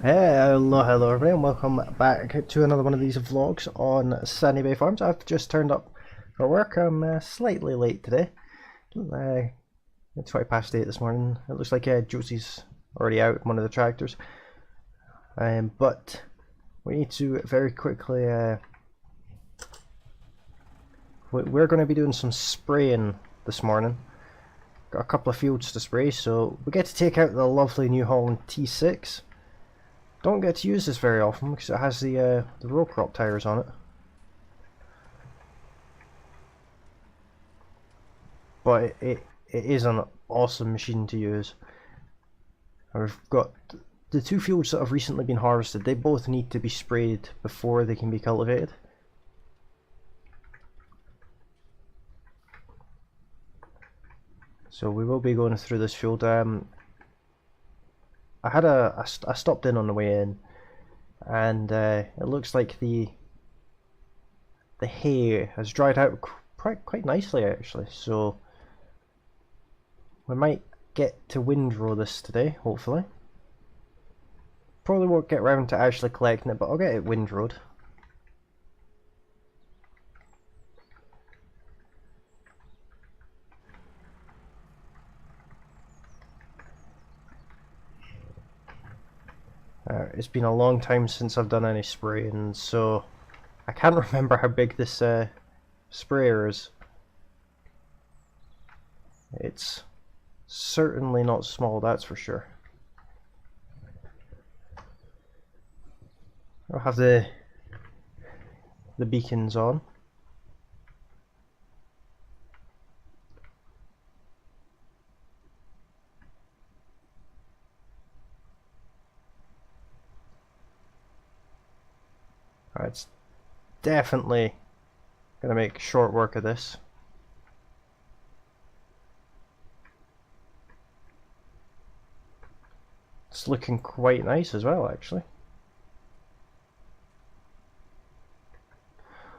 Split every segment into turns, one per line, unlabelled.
Hello everybody, and welcome back to another one of these vlogs on SandyBay Farms. I've just turned up for work. I'm slightly late today. It's 20 past 8 this morning. It looks like Josie's already out in one of the tractors. But we need to very quickly... we're going to be doing some spraying this morning. Got a couple of fields to spray, so we get to take out the lovely New Holland T6. Don't get to use this very often because it has the row crop tires on it. But it is an awesome machine to use. We've got the two fields that have recently been harvested. They both need to be sprayed before they can be cultivated. So we will be going through this field. I stopped in on the way in, and it looks like the hay has dried out quite nicely actually. So we might get to windrow this today, hopefully. Probably won't get around to actually collecting it, but I'll get it windrowed. It's been a long time since I've done any spraying, so I can't remember how big this sprayer is. It's certainly not small, that's for sure. I'll have the beacons on. It's definitely gonna make short work of this. It's looking quite nice as well, actually.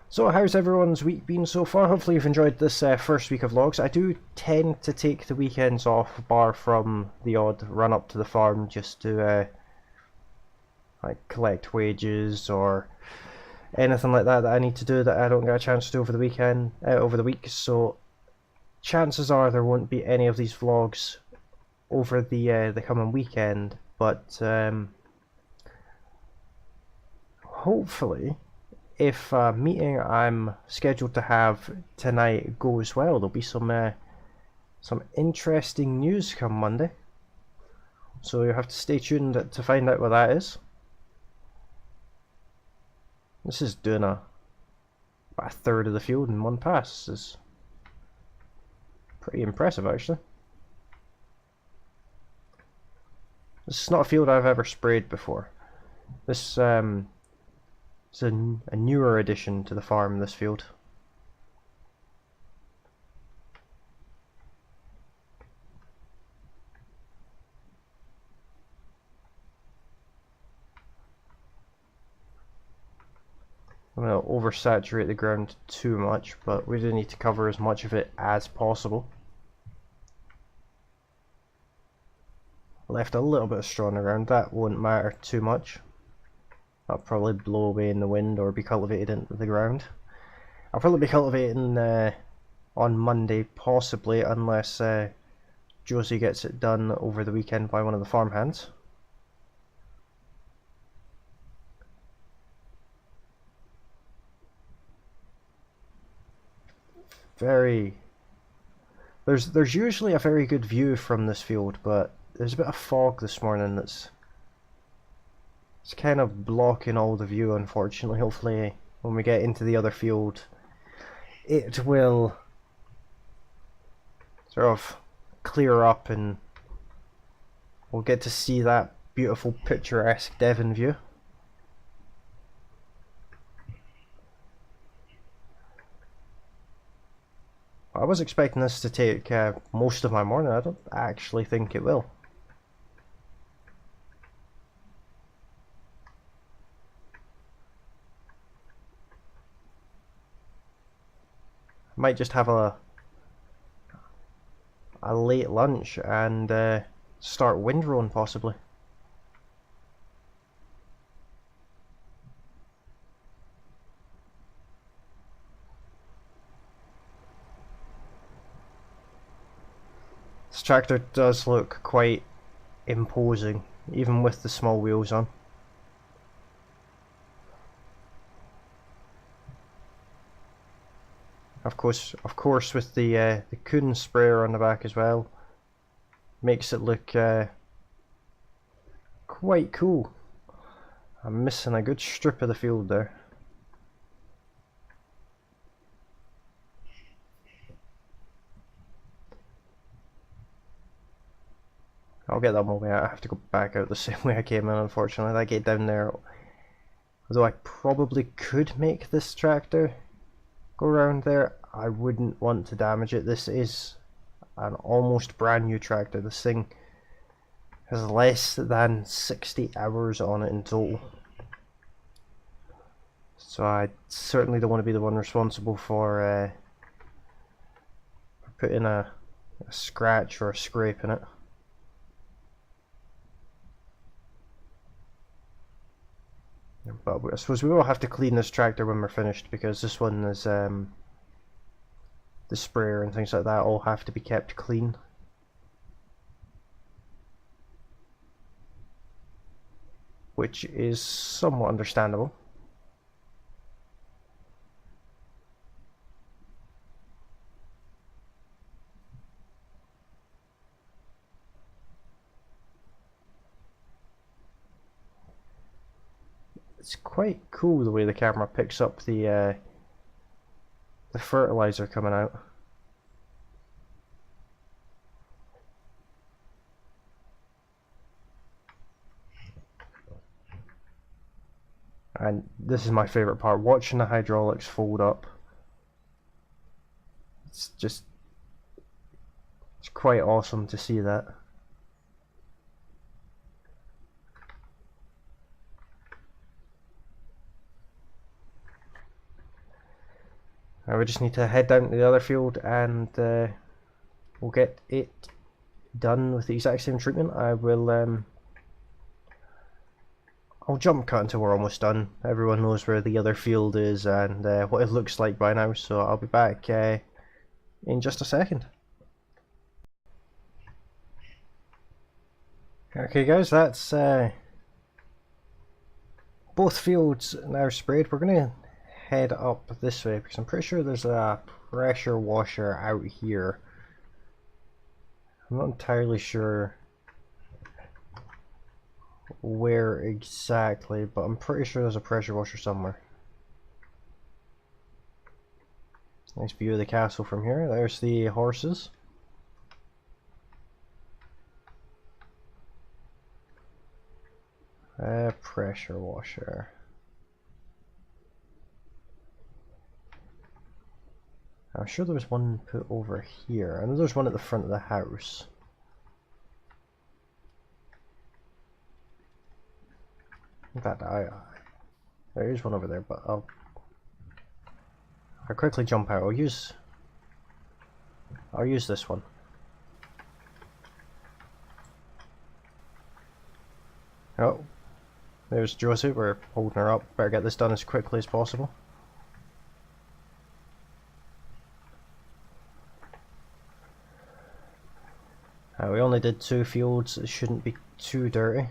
So how's everyone's week been so far? Hopefully you've enjoyed this first week of vlogs. I do tend to take the weekends off, bar from the odd run up to the farm just to like collect wages or anything like that I need to do that I don't get a chance to do over the weekend, over the week. So chances are there won't be any of these vlogs over the coming weekend, but hopefully, if a meeting I'm scheduled to have tonight goes well, there'll be some interesting news come Monday. So you'll have to stay tuned to find out what that is. This is doing about a third of the field in one pass. This is pretty impressive, actually. This is not a field I've ever sprayed before. This is a newer addition to the farm, this field. I'm going to oversaturate the ground too much, but we do need to cover as much of it as possible. Left a little bit of straw on the ground, that won't matter too much. That'll probably blow away in the wind or be cultivated into the ground. I'll probably be cultivating on Monday, possibly, unless Josie gets it done over the weekend by one of the farmhands. There's usually a very good view from this field, but there's a bit of fog this morning it's kind of blocking all the view, unfortunately. Hopefully when we get into the other field it will sort of clear up and we'll get to see that beautiful picturesque Devon view. I was expecting this to take most of my morning. I don't actually think it will. I might just have a late lunch and start windrowing possibly. tractor does look quite imposing, even with the small wheels on. Of course, with the Kun sprayer on the back as well, makes it look quite cool. I'm missing a good strip of the field there. I'll get that one way out. I have to go back out the same way I came in, unfortunately. That gate down there, although I probably could make this tractor go around there, I wouldn't want to damage it. This is an almost brand new tractor. This thing has less than 60 hours on it in total. So I certainly don't want to be the one responsible for putting a scratch or a scrape in it. But I suppose we will have to clean this tractor when we're finished, because this one is the sprayer and things like that all have to be kept clean. Which is somewhat understandable. It's quite cool the way the camera picks up the fertilizer coming out. And this is my favourite part, watching the hydraulics fold up. It's quite awesome to see that. Now we just need to head down to the other field and we'll get it done with the exact same treatment. I'll jump cut until we're almost done. Everyone knows where the other field is and what it looks like by now, so I'll be back in just a second. Okay guys, that's both fields now sprayed. We're going to head up this way because I'm pretty sure there's a pressure washer out here. I'm not entirely sure where exactly, but I'm pretty sure there's a pressure washer somewhere. Nice view of the castle from here. There's the horses. Pressure washer. I'm sure there was one put over here. I know there's one at the front of the house. In fact, there is one over there, but I'll quickly jump out. I'll use this one. Oh, there's Josie. We're holding her up. Better get this done as quickly as possible. We only did 2 fields. It shouldn't be too dirty.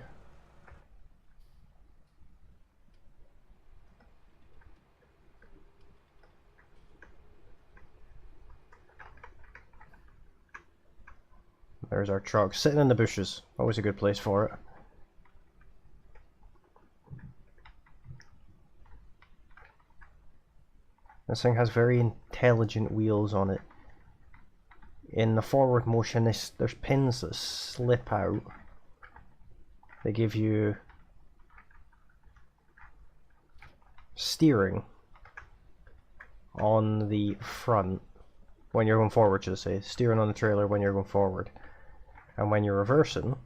There's our truck sitting in the bushes. Always a good place for it. This thing has very intelligent wheels on it. In the forward motion, there's pins that slip out. They give you steering on the front when you're going forward, should I say. Steering on the trailer when you're going forward. And when you're reversing,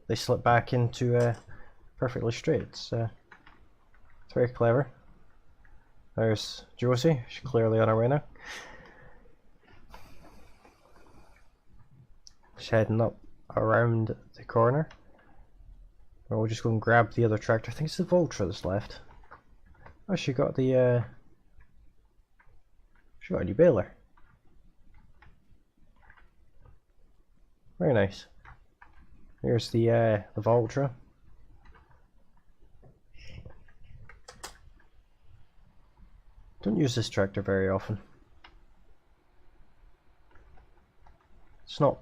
they slip back into perfectly straight. It's very clever. There's Josie. She's clearly on her way now. She's heading up around the corner. We'll just go and grab the other tractor. I think it's the Voltra that's left. Oh, she got the she got a new baler. Very nice. Here's the Voltra. Don't use this tractor very often. It's not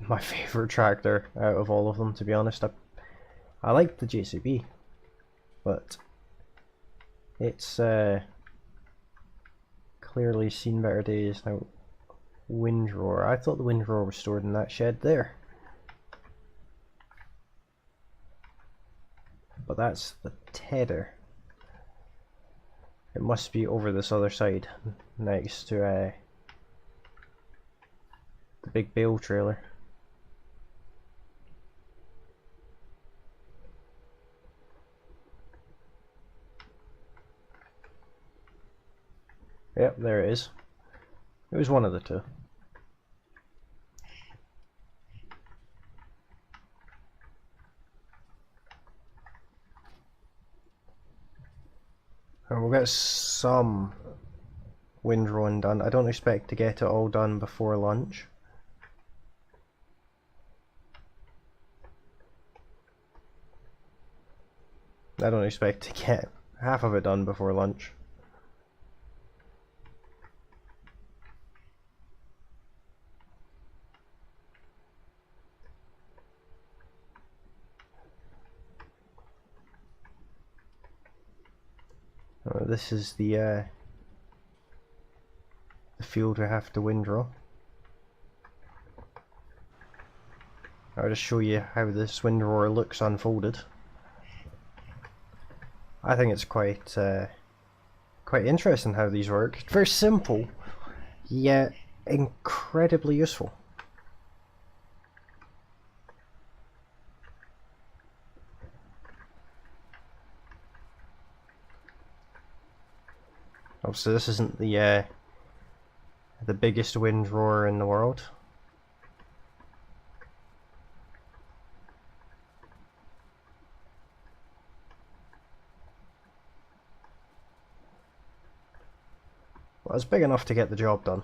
my favourite tractor out of all of them, to be honest. I like the JCB, but it's clearly seen better days now. Windrower. I thought the windrower was stored in that shed there. But that's the tedder. It must be over this other side, next to the big bale trailer. Yep, there it is. It was one of the two. And we'll get some windrowing done. I don't expect to get it all done before lunch. I don't expect to get half of it done before lunch. This is the field we have to windrow. I'll just show you how this windrower looks unfolded. I think it's quite interesting how these work. It's very simple, yet incredibly useful. Obviously, this isn't the biggest windrower in the world. But it's big enough to get the job done.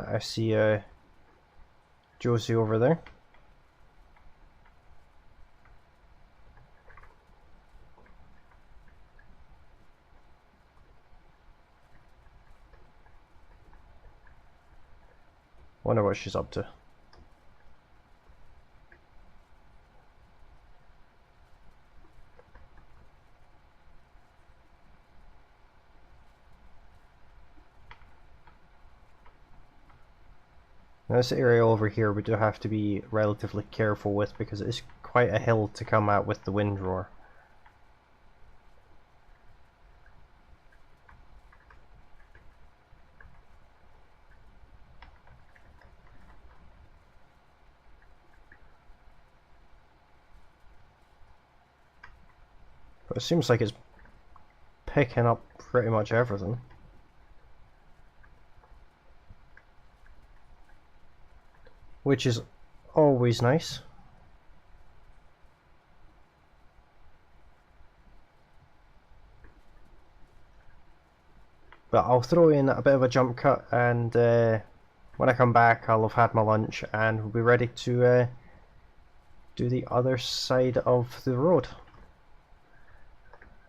I see Josie over there. Wonder what she's up to. Now this area over here we do have to be relatively careful with because it is quite a hill to come at with the windrower. But it seems like it's picking up pretty much everything. Which is always nice. But I'll throw in a bit of a jump cut, and when I come back I'll have had my lunch and we'll be ready to do the other side of the road.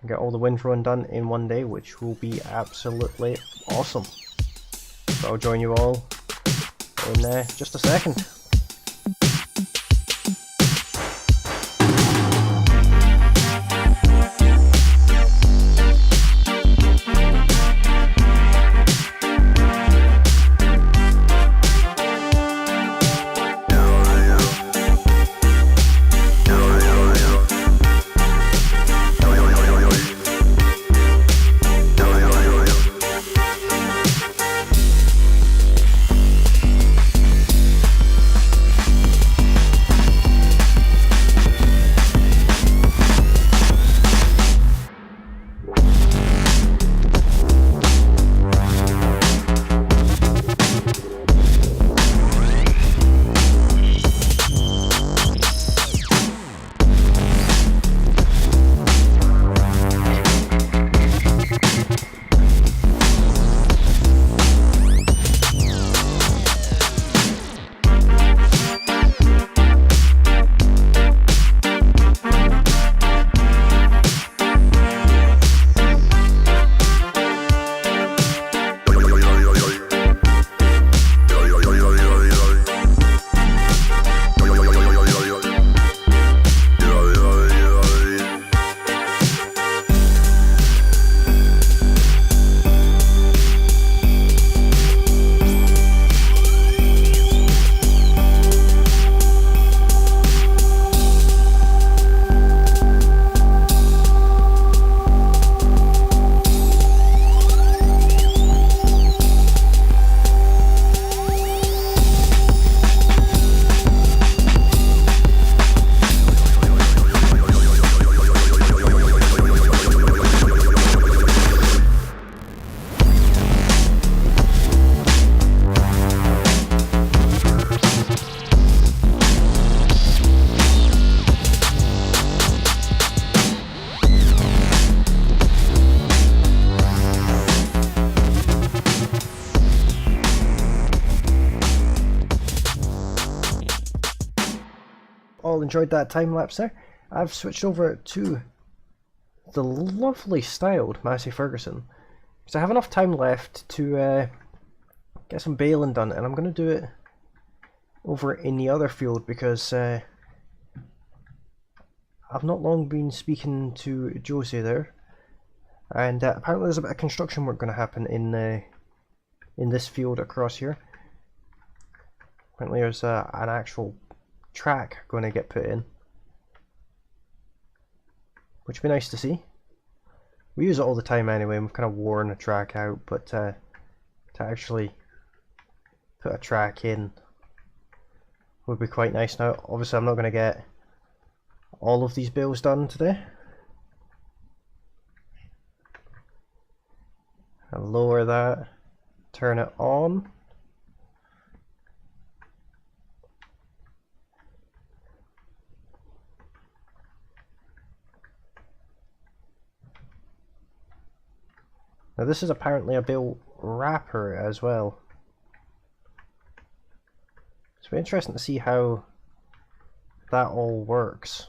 Get all the windrowing done in one day, which will be absolutely awesome. So I'll join you all in just a second. all enjoyed that time lapse there. I've switched over to the lovely styled Massey Ferguson because I have enough time left to get some baling done, and I'm going to do it over in the other field because I've not long been speaking to Josie there, and apparently there's a bit of construction work going to happen in this field across here. Apparently there's an actual track going to get put in, which would be nice to see. We use it all the time anyway, and we've kind of worn a track out, but to actually put a track in would be quite nice. Now obviously I'm not going to get all of these bales done today. I'll lower that, turn it on. Now this is apparently a bale wrapper as well. It's very interesting to see how that all works.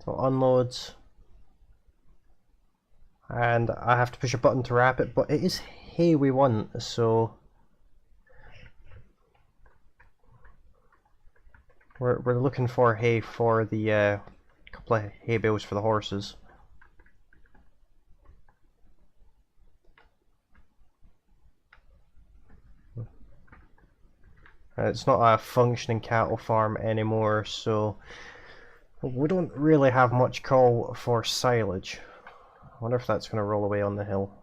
So it unloads, and I have to push a button to wrap it, but it is hay we want, so we're looking for hay for the couple of hay bales for the horses. It's not a functioning cattle farm anymore, so we don't really have much call for silage. I wonder if that's going to roll away on the hill.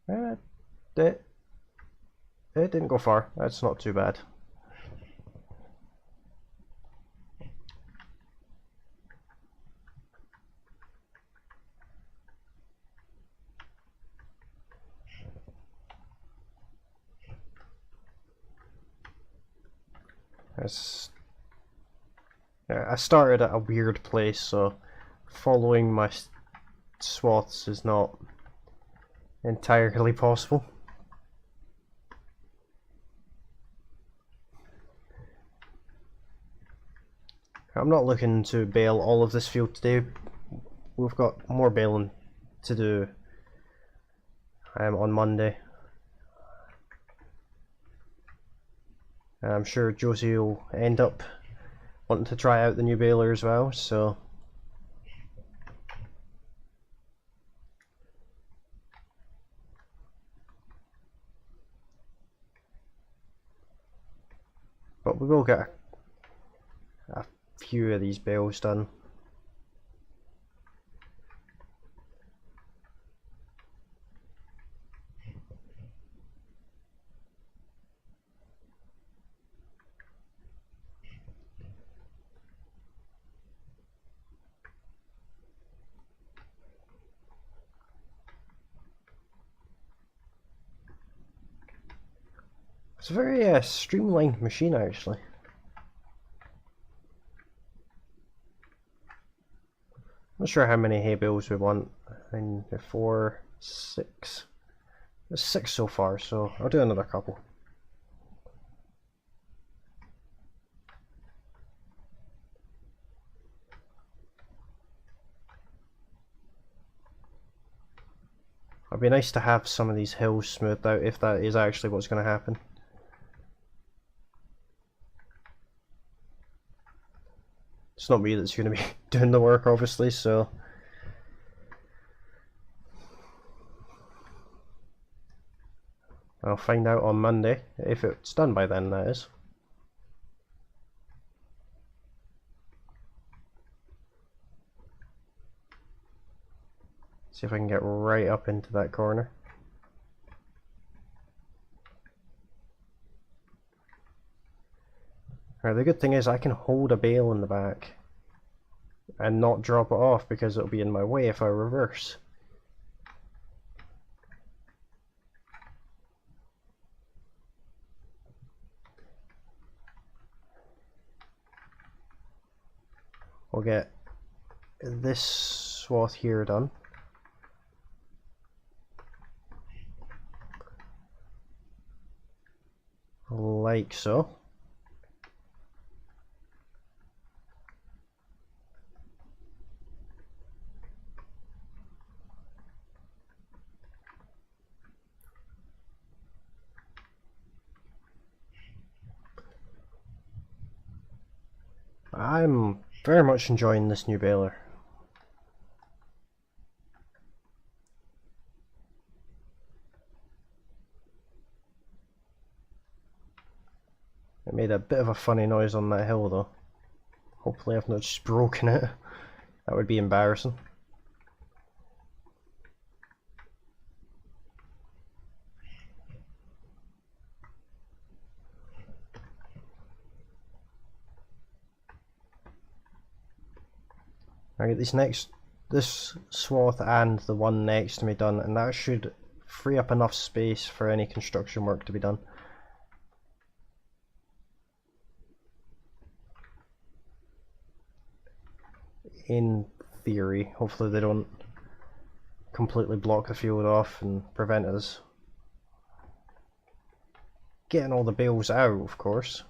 It didn't go far. That's not too bad. I started at a weird place, so following my swaths is not entirely possible. I'm not looking to bale all of this field today. We've got more baling to do on Monday. I'm sure Josie will end up wanting to try out the new baler as well, so but we will get a few of these bales done. It's a very streamlined machine actually. Not sure how many hay bales we want. I mean, 4, 6. There's 6 so far, so I'll do another couple. It'd be nice to have some of these hills smoothed out if that is actually what's going to happen. It's not me that's going to be doing the work, obviously, so I'll find out on Monday, if it's done by then, that is. See if I can get right up into that corner. Right, the good thing is I can hold a bale in the back and not drop it off because it'll be in my way if I reverse. We'll get this swath here done. like so. I'm very much enjoying this new baler. It made a bit of a funny noise on that hill though. Hopefully I've not just broken it. That would be embarrassing. I get this swath and the one next to me done, and that should free up enough space for any construction work to be done. In theory, hopefully they don't completely block the field off and prevent us getting all the bales out, of course.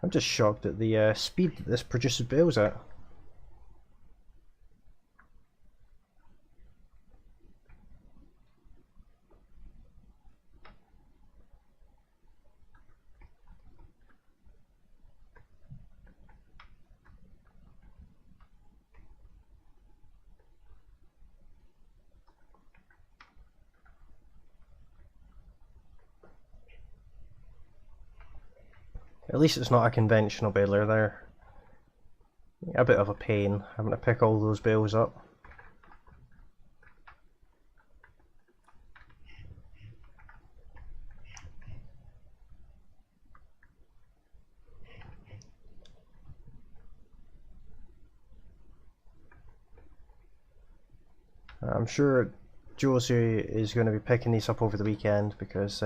I'm just shocked at the speed that this produces bales at. At least it's not a conventional baler there. A bit of a pain having to pick all those bales up. I'm sure Josie is going to be picking these up over the weekend because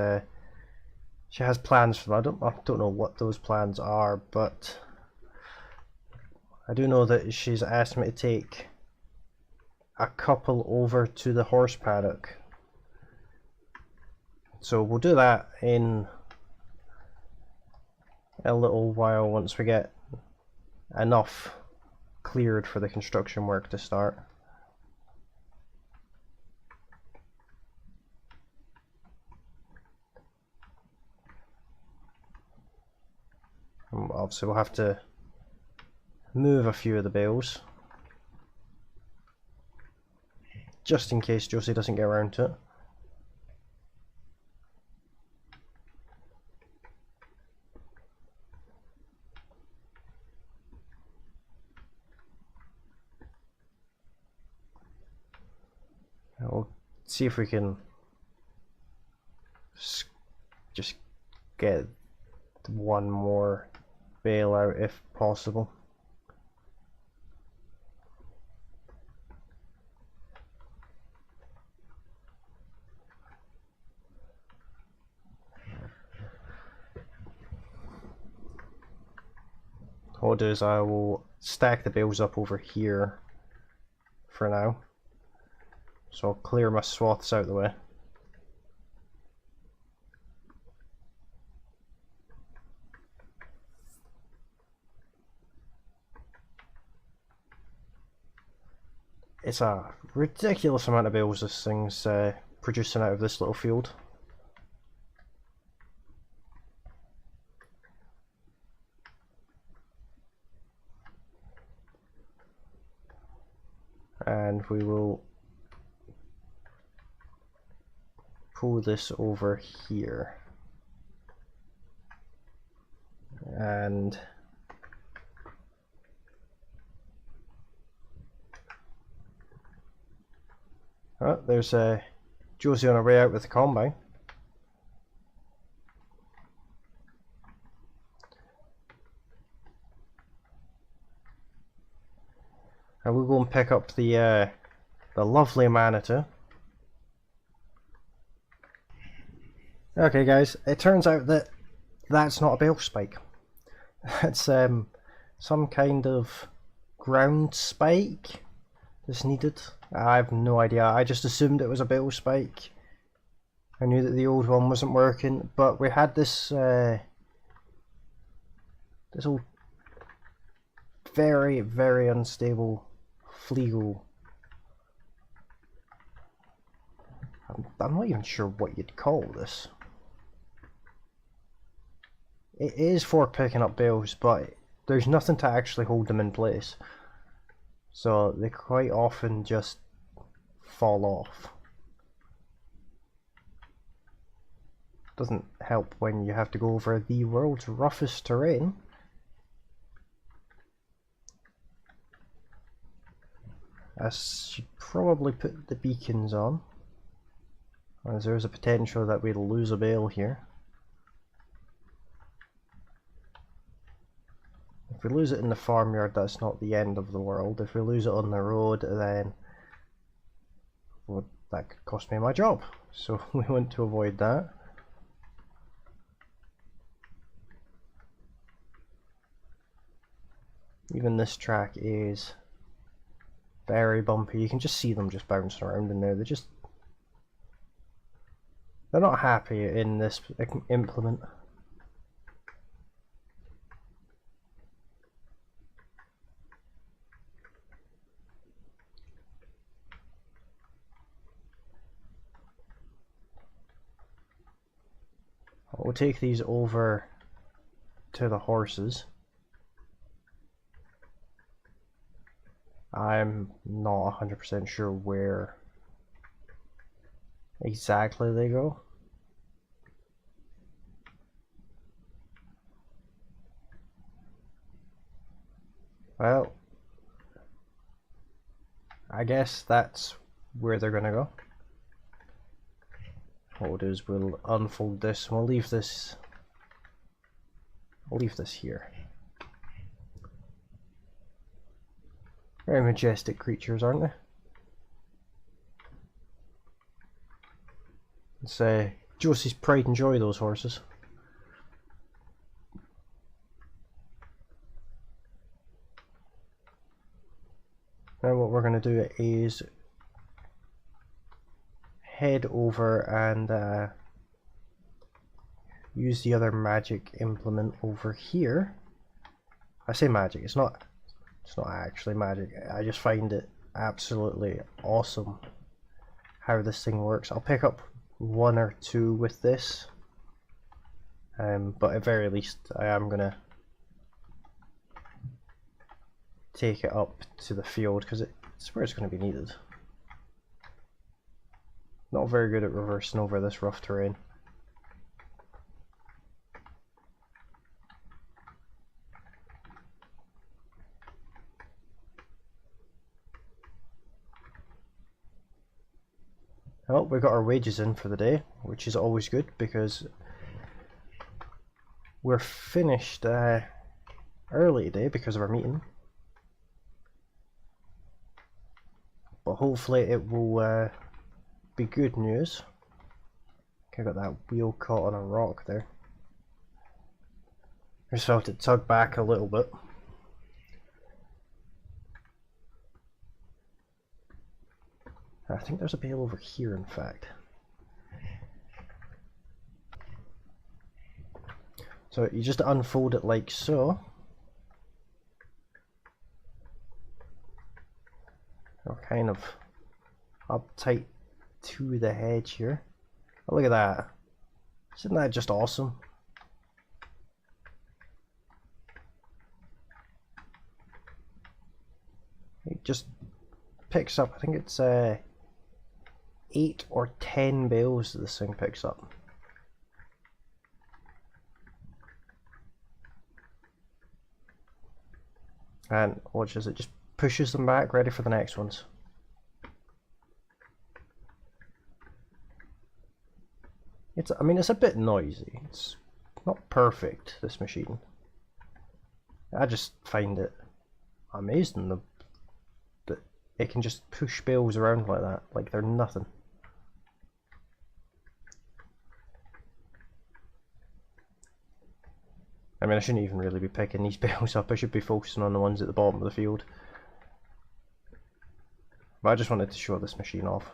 she has plans for them. I don't know what those plans are, but I do know that she's asked me to take a couple over to the horse paddock. So we'll do that in a little while once we get enough cleared for the construction work to start. Obviously we'll have to move a few of the bales just in case Josie doesn't get around to it. We'll see if we can just get one more bale out if possible. What I'll do is I will stack the bales up over here for now. So I'll clear my swaths out of the way. It's a ridiculous amount of bales this thing's producing out of this little field. And we will pull this over here. And oh, there's Josie on her way out with the combine. And we'll go and pick up the lovely Manitou. Okay guys, it turns out that that's not a bale spike. That's some kind of ground spike this needed. I have no idea. I just assumed it was a bale spike. I knew that the old one wasn't working, but we had this this old very, very unstable Fleagle. I'm not even sure what you'd call this. It is for picking up bales, but there's nothing to actually hold them in place. So they quite often just fall off. Doesn't help when you have to go over the world's roughest terrain. I should probably put the beacons on, as there is a potential that we'll lose a bale here. If we lose it in the farmyard, that's not the end of the world. If we lose it on the road, then well, that could cost me my job. So we want to avoid that. Even this track is very bumpy. You can just see them just bouncing around in there. They're not happy in this implement. We'll take these over to the horses. I'm not 100% sure where exactly they go. Well, I guess that's where they're gonna go. What we'll do is we'll unfold this and we'll leave this. I'll leave this here. Very majestic creatures, aren't they? It's Josie's pride and joy, those horses. Now what we're going to do is head over and use the other magic implement over here. I say magic, it's not actually magic. I just find it absolutely awesome how this thing works. I'll pick up one or two with this, but at very least I am gonna take it up to the field because it's where it's going to be needed. Not very good at reversing over this rough terrain. Well, we got our wages in for the day, which is always good because we're finished early today because of our meeting. But hopefully it will be good news. Okay, I got that wheel caught on a rock there. I just felt it tug back a little bit. I think there's a bale over here, in fact. So you just unfold it like so. We're kind of uptight to the hedge here. Oh, look at that. Isn't that just awesome? It just picks up, I think it's 8 or 10 bales that this thing picks up. And watch as it just pushes them back, ready for the next ones. I mean, it's a bit noisy. It's not perfect, this machine. I just find it amazing that it can just push bales around like that, like they're nothing. I mean, I shouldn't even really be picking these bales up. I should be focusing on the ones at the bottom of the field. But I just wanted to show this machine off.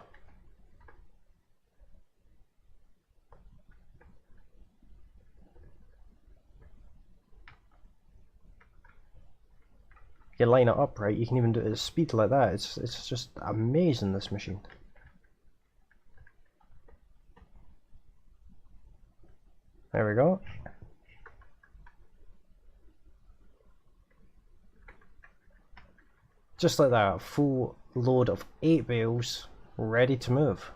You line it up right, you can even do it at speed like that. It's just amazing, this machine. There we go. Just like that, a full load of 8 bales ready to move.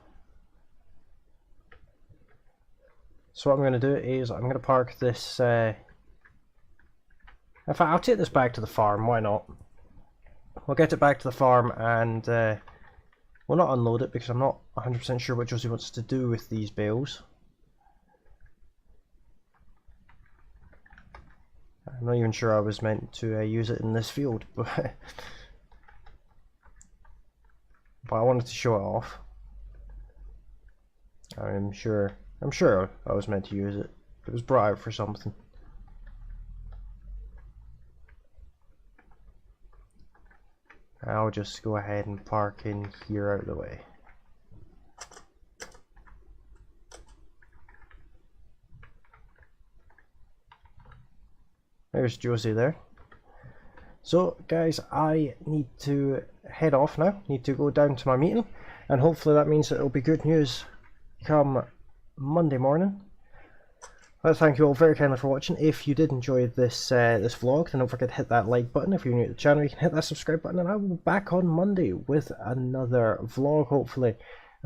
So what I'm going to do is I'm going to park this. In fact, I'll take this back to the farm. Why not? We'll get it back to the farm and we'll not unload it because I'm not 100% sure what Josie wants to do with these bales. I'm not even sure I was meant to use it in this field, but I wanted to show it off. I'm sure I was meant to use it. It was brought out for something. I'll just go ahead and park in here out of the way. There's Josie there. So guys, I need to head off now. Need to go down to my meeting, and hopefully that means that it'll be good news come Monday morning. Well, thank you all very kindly for watching. If you did enjoy this this vlog, then don't forget to hit that like button. If you're new to the channel, you can hit that subscribe button, and I will be back on Monday with another vlog, hopefully.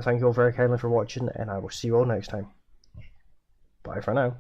Thank you all very kindly for watching, and I will see you all next time. Bye for now.